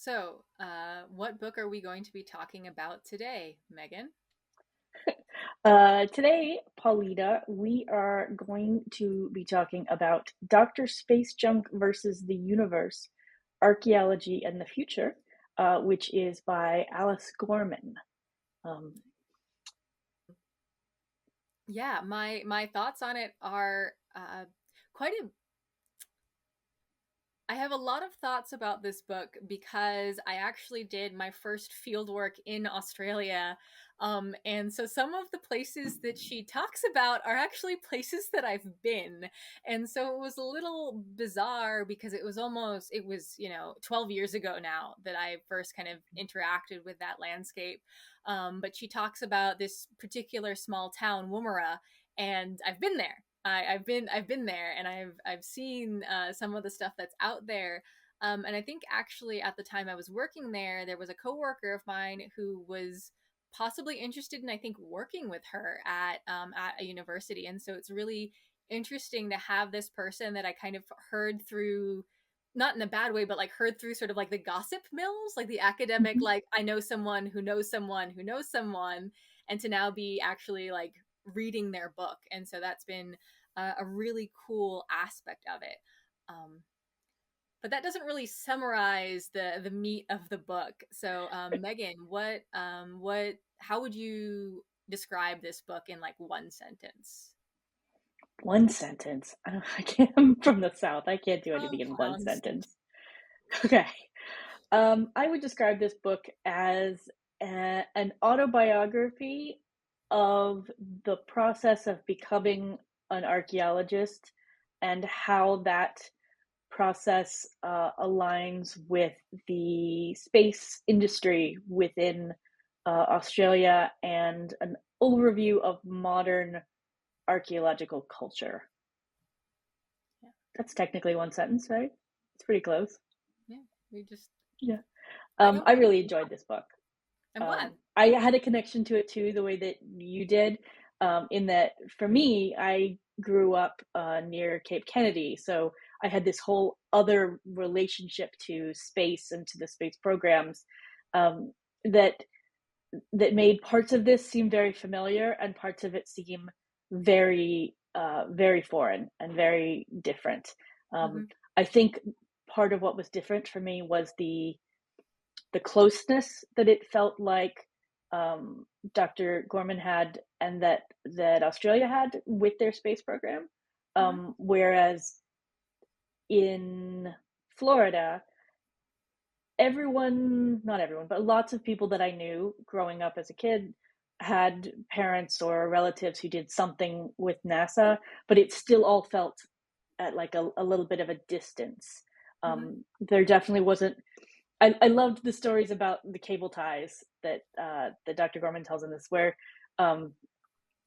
What book are we going to be talking about today, Megan? Today, Paulina, we are going to be talking about Dr. Space Junk versus the Universe, Archaeology and the Future, which is by Alice Gorman. Um, Yeah, my thoughts on it are quite a I have a lot of thoughts about this book because I actually did my first field work in Australia. And so some of the places that she talks about are actually places that I've been. And so it was a little bizarre because it was, 12 years ago now that I first kind of interacted with that landscape. But she talks about this particular small town, Woomera, and I've been there. I've been there, and I've seen some of the stuff that's out there. And I think actually at the time I was working there, there was a coworker of mine who was possibly interested in, I think, working with her at a university. And so it's really interesting to have this person that I kind of heard through, not in a bad way, but like heard through sort of like the gossip mills, like the academic, like I know someone who knows someone who knows someone, and to now be actually like reading their book. And so that's been a really cool aspect of it. Um, but that doesn't really summarize the meat of the book. So, Megan, how would you describe this book in like one sentence? one sentence. I can't, I'm from the South. I can't do Oh, anything in one clowns. sentence. Okay. I would describe this book as an autobiography of the process of becoming an archaeologist and how that process aligns with the space industry within Australia and an overview of modern archaeological culture. Yeah, That's technically one sentence, right? It's pretty close. yeah. We just, Yeah. I don't I mind. really enjoyed this book. I'm glad. I had a connection to it too, the way that you did. In that, for me, I grew up near Cape Kennedy, so I had this whole other relationship to space and to the space programs um, that that made parts of this seem very familiar and parts of it seem very foreign and very different. Um, Hmm. I think part of what was different for me was the closeness that it felt like Dr. Gorman had and that Australia had with their space program. Hmm. Whereas in Florida, everyone, not everyone, but lots of people that I knew growing up as a kid had parents or relatives who did something with NASA, but it still all felt at like a little bit of a distance. Hmm. There definitely wasn't. I loved the stories about the cable ties that Dr. Gorman tells in this, where um,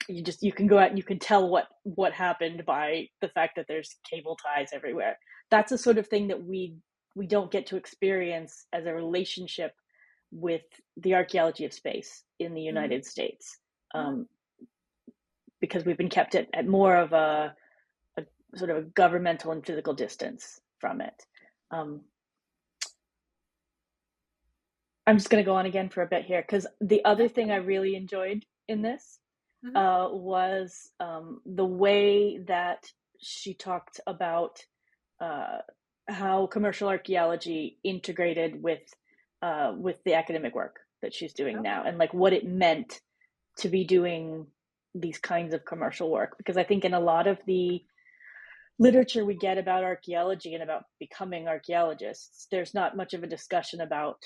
you can go out and you can tell what happened by the fact that there's cable ties everywhere. That's the sort of thing that we don't get to experience as a relationship with the archaeology of space in the Hmm. United States, Hmm. um, because we've been kept at more of a sort of a governmental and physical distance from it. Um, I'm just going to go on again for a bit here because the other That's thing I okay. really enjoyed in this Hmm. was the way that she talked about uh, how commercial archaeology integrated with the academic work that she's doing Okay. now, and like what it meant to be doing these kinds of commercial work. Because I think in a lot of the literature we get about archaeology and about becoming archaeologists, there's not much of a discussion about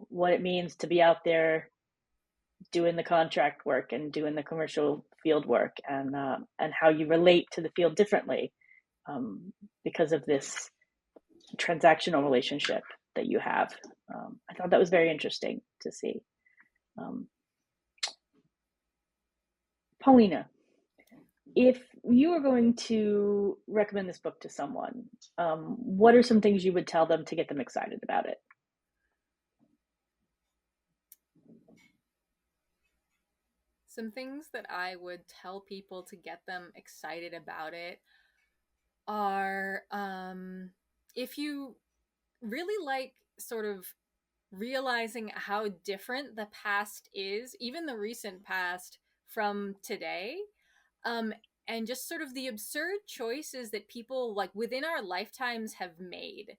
what it means to be out there doing the contract work and doing the commercial field work, and how you relate to the field differently because of this transactional relationship that you have. I thought that was very interesting to see. Um, Paulina, if you were going to recommend this book to someone, what are some things you would tell them to get them excited about it? Some things that I would tell people to get them excited about it are if you really like sort of realizing how different the past is, even the recent past, from today. um and just sort of the absurd choices that people like within our lifetimes have made.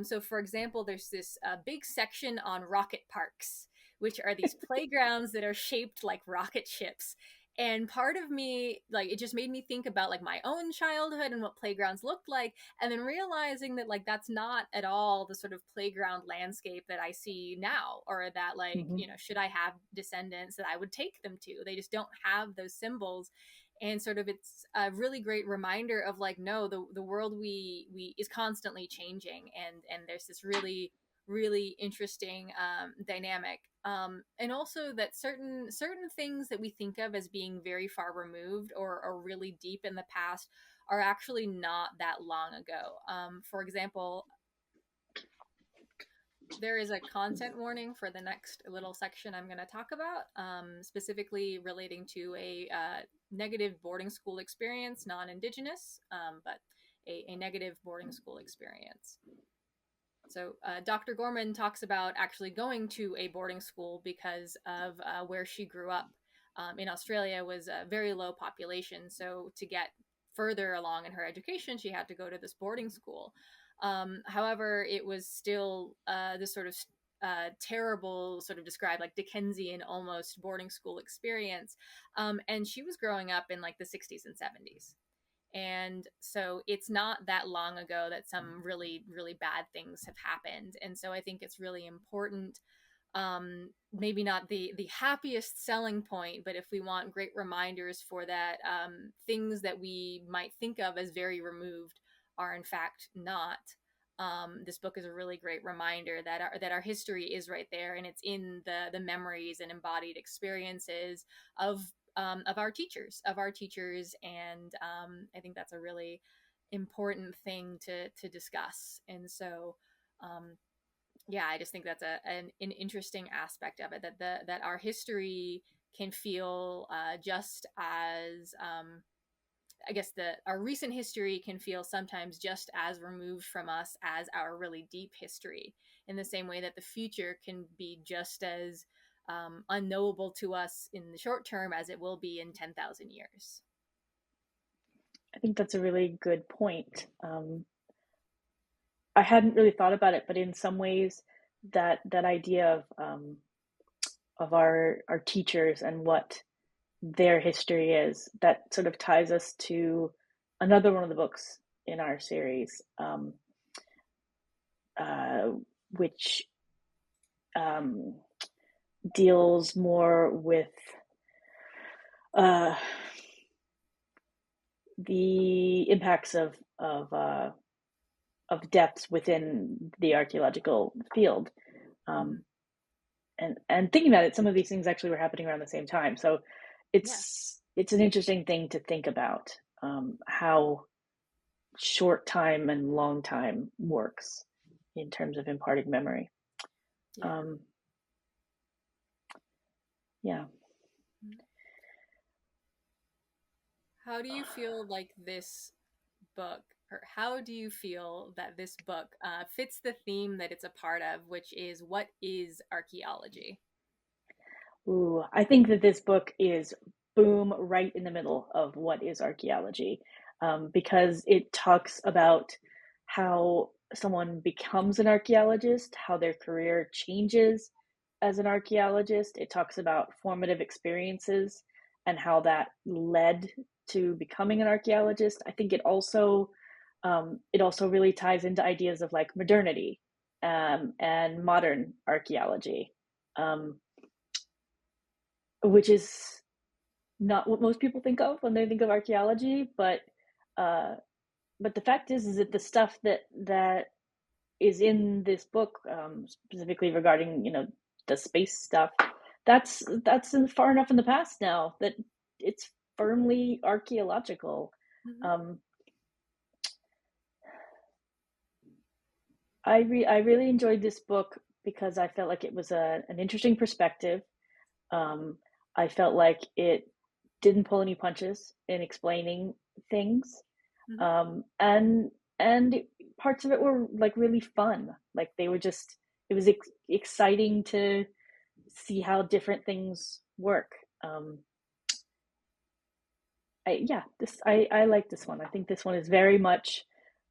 So for example, there's this big section on rocket parks, which are these playgrounds that are shaped like rocket ships. And part of me, like, it just made me think about like my own childhood and what playgrounds looked like, and then realizing that like that's not at all the sort of playground landscape that I see now, or that, like, Mm-hmm. should I have descendants, that I would take them to. They just don't have those symbols. And sort of it's a really great reminder of like, no, the world we is constantly changing, and there's this really interesting dynamic, and also that certain things that we think of as being very far removed or really deep in the past are actually not that long ago. For example, there is a content warning for the next little section I'm going to talk about, specifically relating to a negative boarding school experience, non-Indigenous, but a negative boarding school experience. So Dr. Gorman talks about actually going to a boarding school because of where she grew up. In Australia was a very low population, so to get further along in her education, she had to go to this boarding school. However, it was still this sort of terrible, sort of described like Dickensian almost boarding school experience. And she was growing up in like the 60s and 70s. And so it's not that long ago that some really bad things have happened. And so I think it's really important, maybe not the happiest selling point, but if we want great reminders for that, things that we might think of as very removed are in fact not. This book is a really great reminder that our history is right there, and it's in the memories and embodied experiences of our teachers, and I think that's a really important thing to discuss. And so, yeah, I just think that's an interesting aspect of it, that our history can feel just as I guess our recent history can feel sometimes just as removed from us as our really deep history, in the same way that the future can be just as unknowable to us in the short term as it will be in 10,000 years. I think that's a really good point. I hadn't really thought about it, but in some ways, that idea of our teachers and what their history is, that sort of ties us to another one of the books in our series, uh, which um, deals more with uh, the impacts of deaths within the archaeological field. Mm-hmm. Um, and thinking about it, some of these things actually were happening around the same time. So Yeah. it's an interesting thing to think about, how short time and long time works in terms of imparting memory. Yeah. Um, yeah. How do you feel like this book, or how do you feel that this book fits the theme that it's a part of, which is what is archaeology? Ooh, I think that this book is boom right in the middle of what is archaeology, because it talks about how someone becomes an archaeologist, how their career changes as an archaeologist. It talks about formative experiences and how that led to becoming an archaeologist. I think it also really ties into ideas of like modernity, and modern archaeology. Um, which is not what most people think of when they think of archaeology, uh, but the fact is that the stuff that is in this book, specifically regarding the space stuff, that's far enough in the past now that it's firmly archaeological. Mm-hmm. Um, I really enjoyed this book because I felt like it was an interesting perspective. Um, I felt like it didn't pull any punches in explaining things, Mm-hmm. um, and parts of it were like really fun. Like they were just it was exciting to see how different things work. Yeah, I like this one. I think this one is very much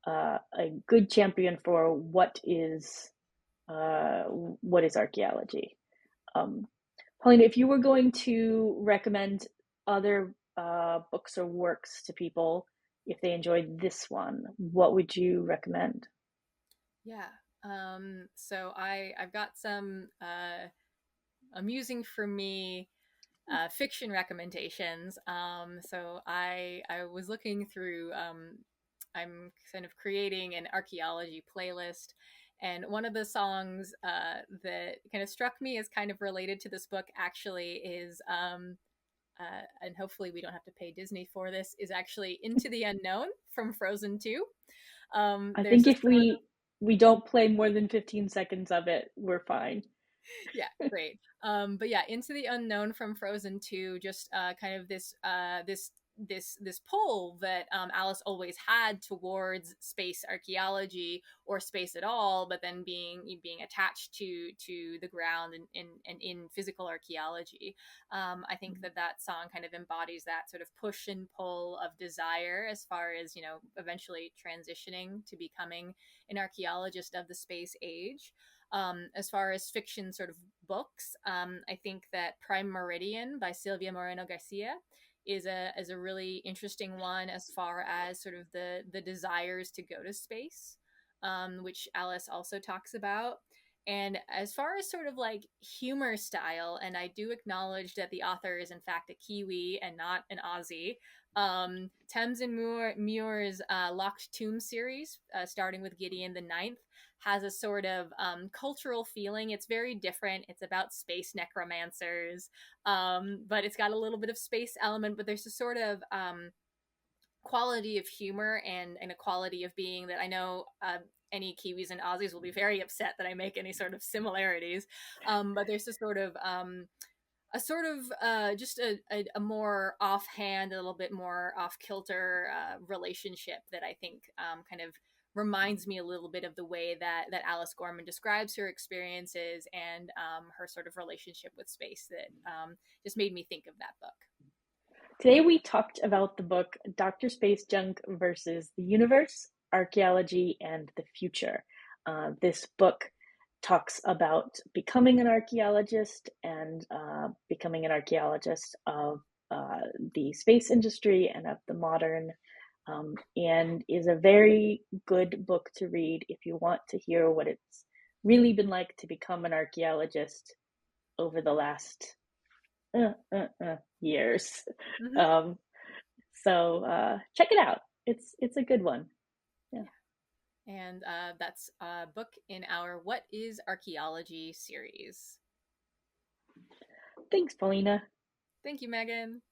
a good champion for what is archaeology. Um, Paulina, if you were going to recommend other books or works to people if they enjoyed this one, what would you recommend? Yeah. So I've got some amusing for me fiction recommendations. So I was looking through. I'm kind of creating an archaeology playlist, and one of the songs that kind of struck me as kind of related to this book actually is. And hopefully we don't have to pay Disney for this. Is actually "Into the Unknown" from Frozen 2. I There's think this if sort we don't play more than 15 seconds of it, we're fine. yeah, great. But yeah, Into the Unknown from Frozen 2, just kind of this pull that Alice always had towards space archaeology or space at all, but then being attached to the ground and in physical archaeology. I think that that song kind of embodies that sort of push and pull of desire as far as eventually transitioning to becoming an archaeologist of the space age. As far as fiction sort of books, I think that Prime Meridian by Silvia Moreno Garcia is a really interesting one as far as sort of the desires to go to space, which Alice also talks about. And as far as sort of like humor style, and I do acknowledge that the author is in fact a Kiwi and not an Aussie. Thames and Muir's Locked Tomb series, starting with Gideon the Ninth, has a sort of cultural feeling. It's very different. It's about space necromancers, but it's got a little bit of space element. But there's a sort of quality of humor and a quality of being that I know any Kiwis and Aussies will be very upset that I make any sort of similarities. But there's a sort of just a more offhand, a little bit more off kilter relationship that I think kind of reminds me a little bit of the way that Alice Gorman describes her experiences and her sort of relationship with space that just made me think of that book. Today we talked about the book Dr. Space Junk versus the Universe, Archaeology, and the Future. This book talks about becoming an archaeologist and becoming an archaeologist of the space industry and of the modern, and is a very good book to read if you want to hear what it's really been like to become an archaeologist over the last years. Mm-hmm. Um, so check it out. It's a good one. Yeah. And that's a book in our What is Archaeology series. Thanks, Paulina. Thank you, Megan.